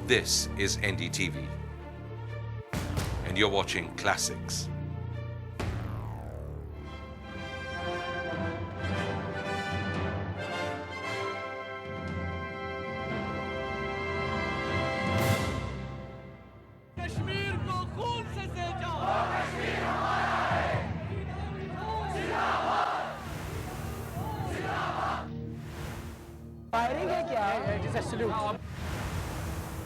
This is NDTV, and you're watching Classics. Kashmir को खून से सजा फायरिंग है क्या?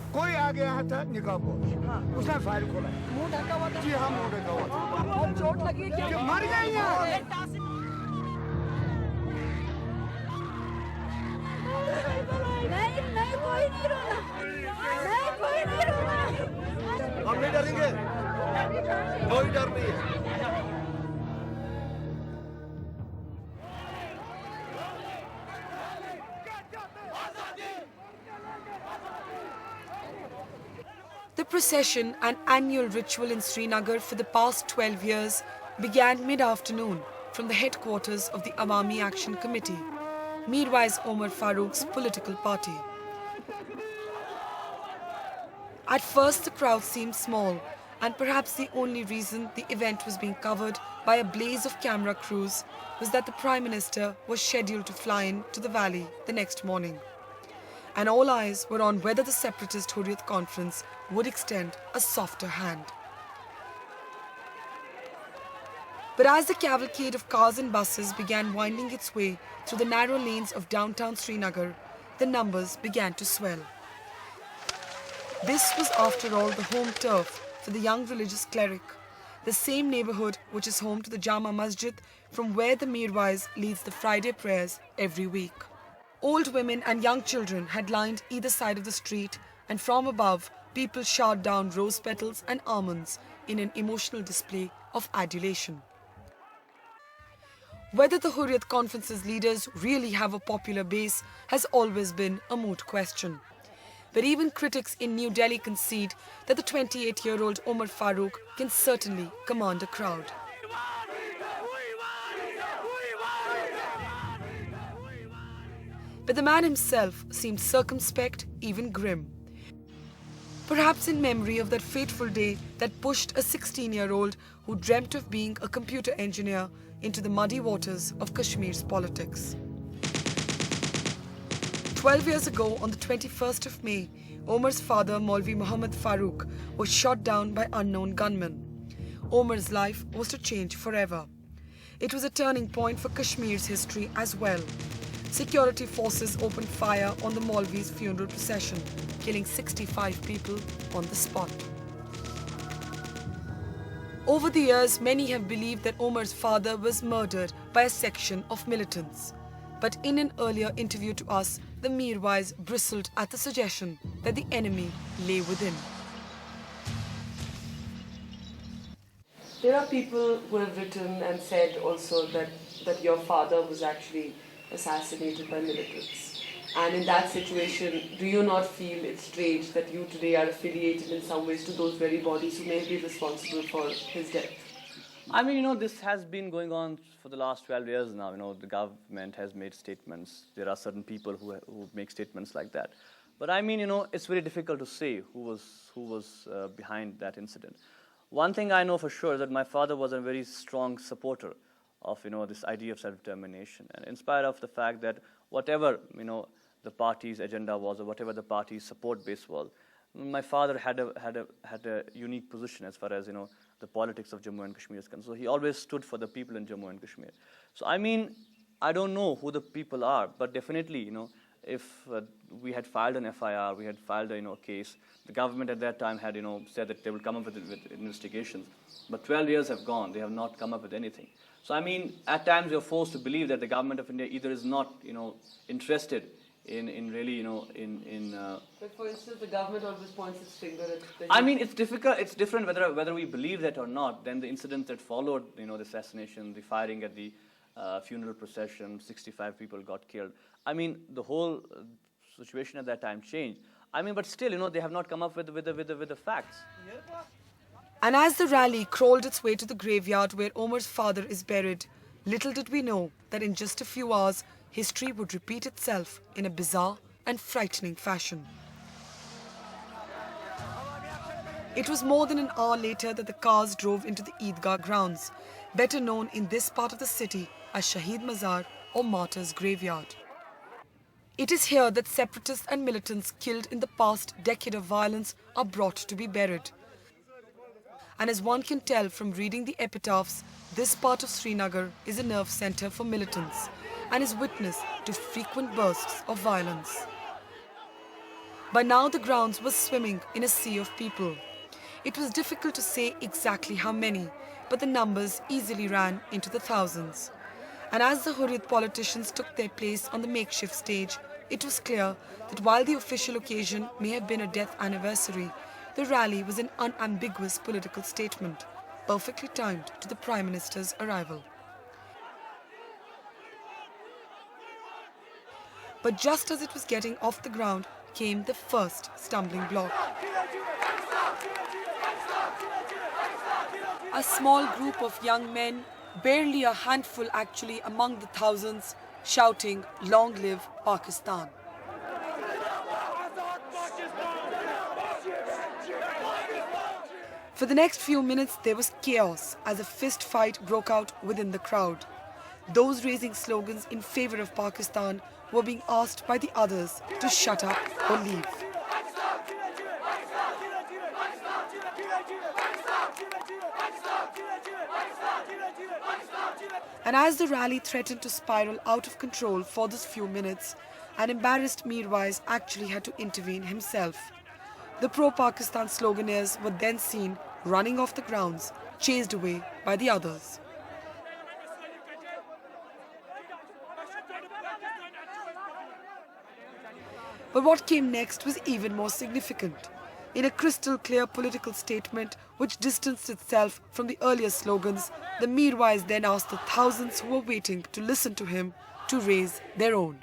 कोई आ गया है था निकाह पोश उसने फायर खोला है। मुंह ढका हुआ था। जी हाँ मुंह ढका हुआ था। बहुत चोट लगी है क्या? मर गए यहाँ। नहीं नहीं कोई नहीं रोना नहीं कोई नहीं रोना हम नहीं डरेंगे, कोई डर नहीं है। The procession, an annual ritual in Srinagar for the past 12 years, began mid-afternoon from the headquarters of the Awami Action Committee, Mirwais Omar Farouk's political party. At first, the crowd seemed small, and perhaps the only reason the event was being covered by a blaze of camera crews was that the Prime Minister was scheduled to fly in to the valley the next morning. And all eyes were on whether the separatist Hurriyat conference would extend a softer hand. But as the cavalcade of cars and buses began winding its way through the narrow lanes of downtown Srinagar, the numbers began to swell. This was, after all, the home turf for the young religious cleric, the same neighborhood which is home to the Jama Masjid from where the Mirwais leads the Friday prayers every week. Old women and young children had lined either side of the street, and from above, people showered down rose petals and almonds in an emotional display of adulation. Whether the Hurriyat Conference's leaders really have a popular base has always been a moot question. But even critics in New Delhi concede that the 28-year-old Omar Farouk can certainly command a crowd. But the man himself seemed circumspect, even grim. Perhaps in memory of that fateful day that pushed a 16-year-old who dreamt of being a computer engineer into the muddy waters of Kashmir's politics. 12 years ago, on the 21st of May, Omar's father, Maulvi Muhammad Farouk, was shot down by unknown gunmen. Omar's life was to change forever. It was a turning point for Kashmir's history as well. Security forces opened fire on the Maulvi's funeral procession, killing 65 people on the spot. Over the years, many have believed that Omar's father was murdered by a section of militants. But in an earlier interview to us, the Mirwais bristled at the suggestion that the enemy lay within. There are people who have written and said also that your father was actually assassinated by militants. And in that situation, do you not feel it's strange that you today are affiliated in some ways to those very bodies who may be responsible for his death? I mean, this has been going on for the last 12 years now. The government has made statements. There are certain people who make statements like that. But I mean, it's very difficult to say who was behind that incident. One thing I know for sure is that my father was a very strong supporter of, this idea of self-determination. And in spite of the fact that whatever, the party's agenda was or whatever the party's support base was, my father had a unique position as far as, the politics of Jammu and Kashmir is concerned. So he always stood for the people in Jammu and Kashmir. So I mean, I don't know who the people are, but definitely, if we had filed an FIR, we had filed a case, the government at that time had said that they would come up with investigations. But 12 years have gone, they have not come up with anything. So I mean, at times you're forced to believe that the government of India either is not interested in really But for instance, the government always points its finger at the... I mean, it's difficult. It's different whether we believe that or not. Then the incidents that followed, the assassination, the firing at the funeral procession, 65 people got killed. I mean, the whole situation at that time changed. I mean, but still, they have not come up with the facts. And as the rally crawled its way to the graveyard where Omar's father is buried, little did we know that in just a few hours, history would repeat itself in a bizarre and frightening fashion. It was more than an hour later that the cars drove into the Eidgah grounds, better known in this part of the city as Shaheed Mazar or Martyrs' Graveyard. It is here that separatists and militants killed in the past decade of violence are brought to be buried. And as one can tell from reading the epitaphs, this part of Srinagar is a nerve centre for militants and is witness to frequent bursts of violence. By now the grounds were swimming in a sea of people. It was difficult to say exactly how many, but the numbers easily ran into the thousands. And as the Hurriyat politicians took their place on the makeshift stage, it was clear that while the official occasion may have been a death anniversary, the rally was an unambiguous political statement, perfectly timed to the Prime Minister's arrival. But just as it was getting off the ground came the first stumbling block. A small group of young men, barely a handful actually among the thousands, shouting, "Long live Pakistan." For the next few minutes there was chaos as a fist fight broke out within the crowd. Those raising slogans in favour of Pakistan were being asked by the others to shut up or leave. And as the rally threatened to spiral out of control for those few minutes, an embarrassed Mirwais actually had to intervene himself. The pro-Pakistan sloganeers were then seen running off the grounds, chased away by the others. But what came next was even more significant. In a crystal clear political statement which distanced itself from the earlier slogans, the Mirwais then asked the thousands who were waiting to listen to him to raise their own.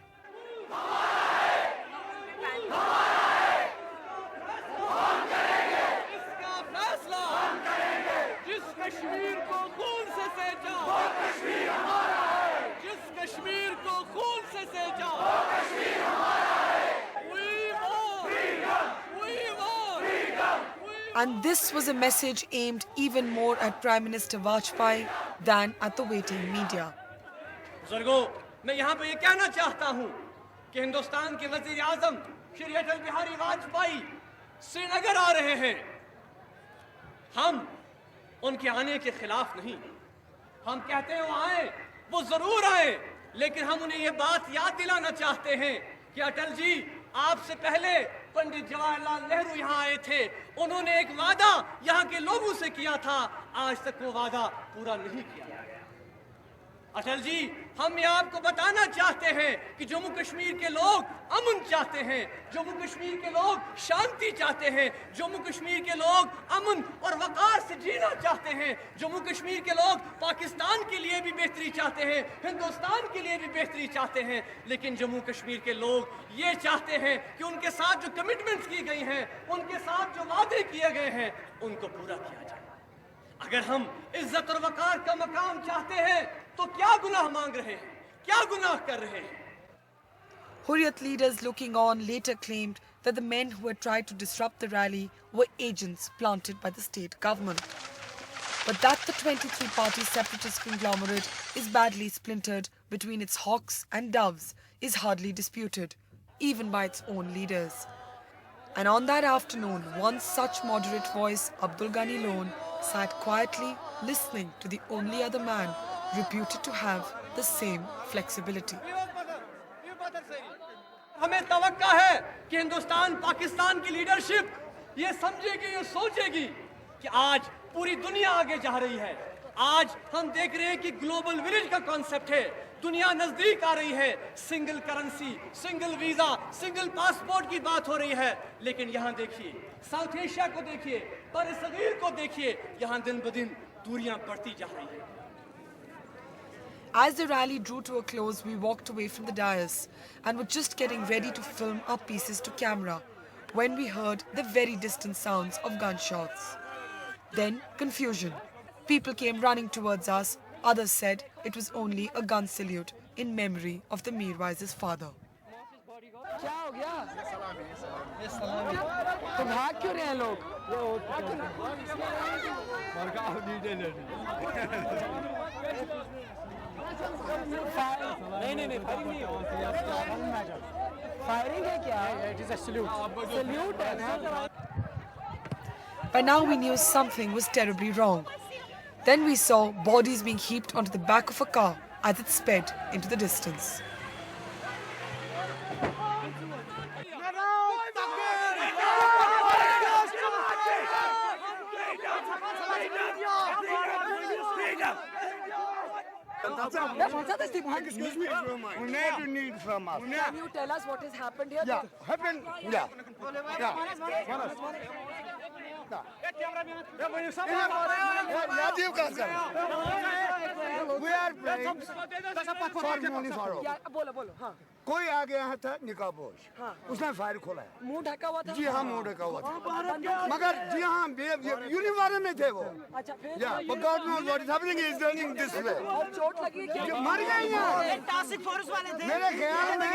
And this was a message aimed even more at Prime Minister Vajpayee than at the waiting media. बुजुर्गों, मैं यहाँ पे ये कहना चाहता हूँ कि हिंदुस्तान के वज़ीर आज़म श्री अटल बिहारी वाजपेयी श्रीनगर आ रहे हैं। हम उनके आने के खिलाफ नहीं। हम कहते हैं वो आए, वो जरूर आए, लेकिन हम उन्हें ये बात याद दिलाना चाहते हैं कि अटल जी आपसे पहले पंडित जवाहरलाल नेहरू यहाँ आए थे। उन्होंने एक वादा यहाँ के लोगों से किया था, आज तक वो वादा पूरा नहीं किया। अटल जी, हम ये आपको बताना चाहते हैं कि जम्मू कश्मीर के लोग अमन चाहते हैं, जम्मू कश्मीर के लोग शांति चाहते हैं, जम्मू कश्मीर के लोग अमन और वकार से जीना चाहते हैं, जम्मू कश्मीर के लोग पाकिस्तान के लिए भी बेहतरी चाहते हैं, हिंदुस्तान के लिए भी बेहतरी चाहते हैं, लेकिन जम्मू कश्मीर के लोग ये चाहते हैं कि उनके साथ जो कमिटमेंट्स की गई हैं, उनके साथ जो वादे किए गए हैं, उनको पूरा किया जाए। अगर हम इज्जत और वकार का मकाम चाहते हैं तो क्या गुनाह मांग रहे हैं, क्या गुनाह कर रहे हैं? Hurriyat leaders looking on later claimed that the men who had tried to disrupt the rally were agents planted by the state government. But that the 23-party separatist conglomerate is badly splintered between its hawks and doves is hardly disputed, even by its own leaders. And on that afternoon, one such moderate voice, Abdul Ghani Lone, sat quietly listening to the only other man reputed to have the same flexibility. हमें तवक्का है कि हिंदुस्तान पाकिस्तान की leadership ये समझेगी, ये सोचेगी कि आज पूरी दुनिया आगे जा रही है। आज हम देख रहे हैं कि ग्लोबल विलेज का कॉन्सेप्ट है, दुनिया नजदीक आ रही है, single currency, single visa, single passport की बात हो रही है। लेकिन यहाँ देखिए, साउथ एशिया को देखिए, बरसगीर को देखिए, यहाँ दिन ब दिन दूरियां बढ़ती जा रही हैं। As the rally drew to a close, we walked away from the dais and were just getting ready to film our pieces to camera when we heard the very distant sounds of gunshots. Then confusion. People came running towards us. Others said it was only a gun salute in memory of the Mirwais' father. क्या हो गया? तो भाग क्यों रहे हैं लोग? नहीं फायरिंग है क्या? सल्यूट है ना? By now we knew something was terribly wrong. Then we saw bodies being heaped onto the back of a car as it sped into the distance. Excuse me. What you need from us? Can you tell us what has happened here? Yeah, happened. Yeah. Rajiv Kasar. We are praying for Moni Farooq. बोलो हाँ. कोई आ गया था निकाबपोश, उसने fire खोला है. मुंह ढका हुआ था? जी हाँ, मुंह ढका हुआ था. मगर जी हाँ, यूनिफॉर्म में थे वो. अच्छा फिर? Yeah, but God knows what is happening. He is running this way. और चोट लगी क्या? मर गए यहाँ. टास्क फोर्स वाले थे. मेरे ख्याल में